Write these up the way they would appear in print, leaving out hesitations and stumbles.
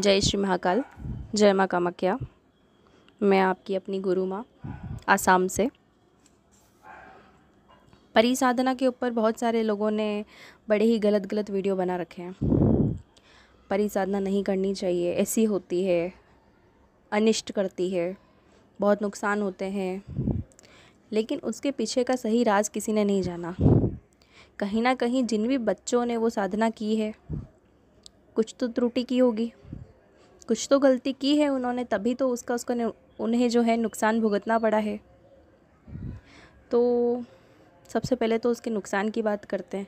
जय श्री महाकाल, जय माँ कामाख्या। मैं आपकी अपनी गुरु माँ आसाम से। परी साधना के ऊपर बहुत सारे लोगों ने बड़े ही गलत गलत वीडियो बना रखे हैं। परी साधना नहीं करनी चाहिए, ऐसी होती है, अनिष्ट करती है, बहुत नुकसान होते हैं। लेकिन उसके पीछे का सही राज किसी ने नहीं जाना। कहीं ना कहीं जिन भी बच्चों ने वो साधना की है, कुछ तो त्रुटि की होगी, कुछ तो गलती की है उन्होंने, तभी तो उन्हें जो है नुकसान भुगतना पड़ा है। तो सबसे पहले तो उसके नुकसान की बात करते हैं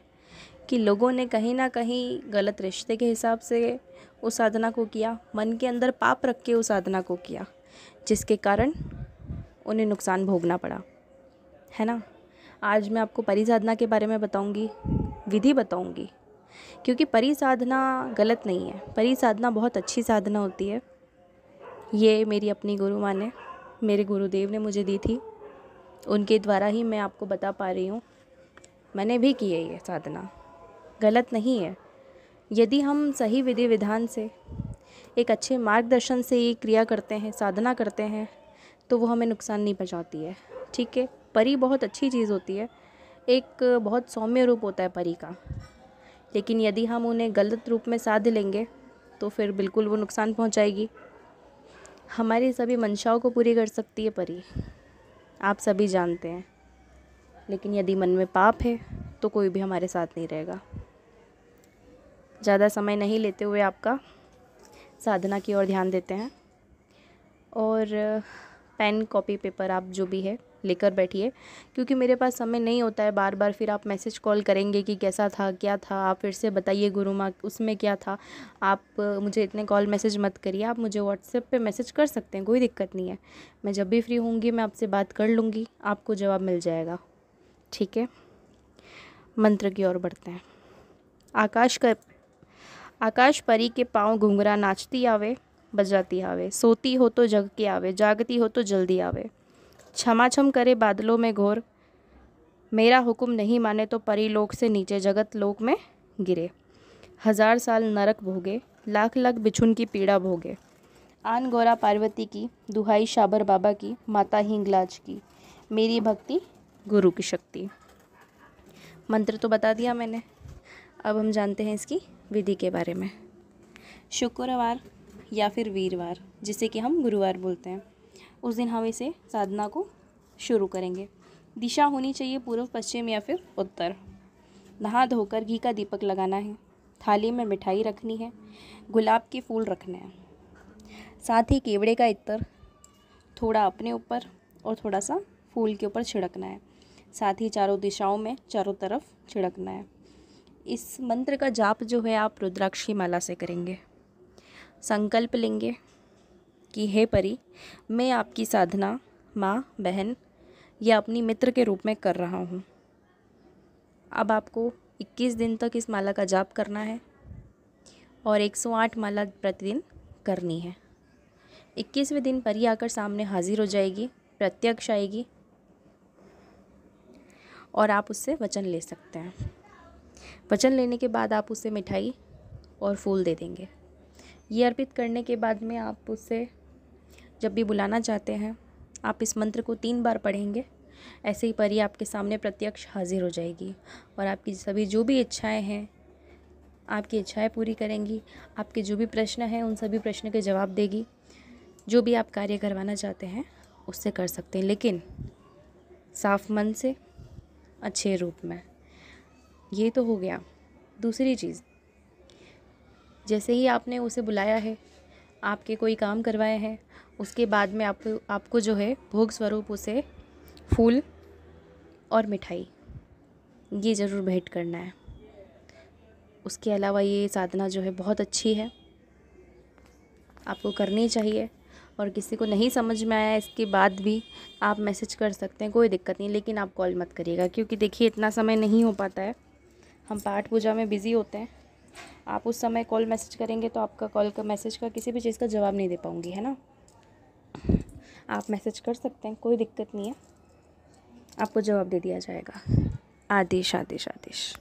कि लोगों ने कहीं ना कहीं गलत रिश्ते के हिसाब से उस साधना को किया, मन के अंदर पाप रख के उस साधना को किया, जिसके कारण उन्हें नुकसान भोगना पड़ा, है ना। आज मैं आपको परी साधना के बारे में बताऊंगी, विधि बताऊंगी, क्योंकि परी साधना गलत नहीं है। परी साधना बहुत अच्छी साधना होती है। ये मेरी अपनी गुरु माँ ने, मेरे गुरुदेव ने मुझे दी थी, उनके द्वारा ही मैं आपको बता पा रही हूँ। मैंने भी की है ये साधना, गलत नहीं है। यदि हम सही विधि विधान से, एक अच्छे मार्गदर्शन से ये क्रिया करते हैं, साधना करते हैं, तो वो हमें नुकसान नहीं पहुँचाती है। ठीक है, परी बहुत अच्छी चीज़ होती है, एक बहुत सौम्य रूप होता है परी का। लेकिन यदि हम उन्हें गलत रूप में साध लेंगे तो फिर बिल्कुल वो नुकसान पहुंचाएगी। हमारी सभी मंशाओं को पूरी कर सकती है परी, आप सभी जानते हैं। लेकिन यदि मन में पाप है तो कोई भी हमारे साथ नहीं रहेगा। ज़्यादा समय नहीं लेते हुए आपका साधना की ओर ध्यान देते हैं, और पेन कॉपी पेपर आप जो भी है लेकर बैठिए, क्योंकि मेरे पास समय नहीं होता है। बार बार फिर आप मैसेज कॉल करेंगे कि कैसा था, क्या था, आप फिर से बताइए गुरु माँ उसमें क्या था। आप मुझे इतने कॉल मैसेज मत करिए, आप मुझे व्हाट्सएप पे मैसेज कर सकते हैं, कोई दिक्कत नहीं है। मैं जब भी फ्री होंगी मैं आपसे बात कर लूँगी, आपको जवाब मिल जाएगा। ठीक है, मंत्र की ओर बढ़ते हैं। आकाश परी के पाँव घुंघरा, नाचती आवे बजाती आवे, सोती हो तो जग के आवे, जागती हो तो जल्दी आवे। छमाछम करे बादलों में घोर, मेरा हुक्म नहीं माने तो परी लोक से नीचे जगत लोक में गिरे। 1000 साल नरक भोगे, लाख लाख बिछुन की पीड़ा भोगे। आन गौरा पार्वती की, दुहाई शाबर बाबा की, माता हिंगलाज की, मेरी भक्ति गुरु की शक्ति। मंत्र तो बता दिया मैंने, अब हम जानते हैं इसकी विधि के बारे में। शुक्रवार या फिर वीरवार, जिसे कि हम गुरुवार बोलते हैं, उस दिन हम इसे साधना को शुरू करेंगे। दिशा होनी चाहिए पूर्व, पश्चिम या फिर उत्तर। नहा धोकर घी का दीपक लगाना है, थाली में मिठाई रखनी है, गुलाब के फूल रखने हैं, साथ ही केवड़े का इत्र थोड़ा अपने ऊपर और थोड़ा सा फूल के ऊपर छिड़कना है। साथ ही चारों दिशाओं में, चारों तरफ छिड़कना है। इस मंत्र का जाप जो है आप रुद्राक्ष की माला से करेंगे। संकल्प लेंगे कि हे परी, मैं आपकी साधना माँ, बहन या अपनी मित्र के रूप में कर रहा हूँ। अब आपको 21 दिन तक इस माला का जाप करना है और 108 माला प्रतिदिन करनी है। 21वें दिन परी आकर सामने हाजिर हो जाएगी, प्रत्यक्ष आएगी, और आप उससे वचन ले सकते हैं। वचन लेने के बाद आप उसे मिठाई और फूल दे देंगे। ये अर्पित करने के बाद में आप उससे जब भी बुलाना चाहते हैं, आप इस मंत्र को 3 बार पढ़ेंगे। ऐसे ही परी आपके सामने प्रत्यक्ष हाजिर हो जाएगी और आपकी सभी जो भी इच्छाएं हैं, आपकी इच्छाएं पूरी करेंगी। आपके जो भी प्रश्न हैं उन सभी प्रश्न के जवाब देगी। जो भी आप कार्य करवाना चाहते हैं उससे कर सकते हैं, लेकिन साफ मन से, अच्छे रूप में। ये तो हो गया। दूसरी चीज़, जैसे ही आपने उसे बुलाया है, आपके कोई काम करवाए हैं, उसके बाद में आपको जो है भोग स्वरूप उसे फूल और मिठाई ये ज़रूर भेंट करना है। उसके अलावा ये साधना जो है बहुत अच्छी है, आपको करनी चाहिए। और किसी को नहीं समझ में आया इसके बाद भी आप मैसेज कर सकते हैं, कोई दिक्कत नहीं, लेकिन आप कॉल मत करिएगा, क्योंकि देखिए इतना समय नहीं हो पाता है, हम पाठ पूजा में बिज़ी होते हैं। आप उस समय कॉल मैसेज करेंगे तो आपका कॉल का मैसेज का किसी भी चीज़ का जवाब नहीं दे पाऊँगी, है ना। आप मैसेज कर सकते हैं, कोई दिक्कत नहीं है, आपको जवाब दे दिया जाएगा। आदेश आदेश आदेश।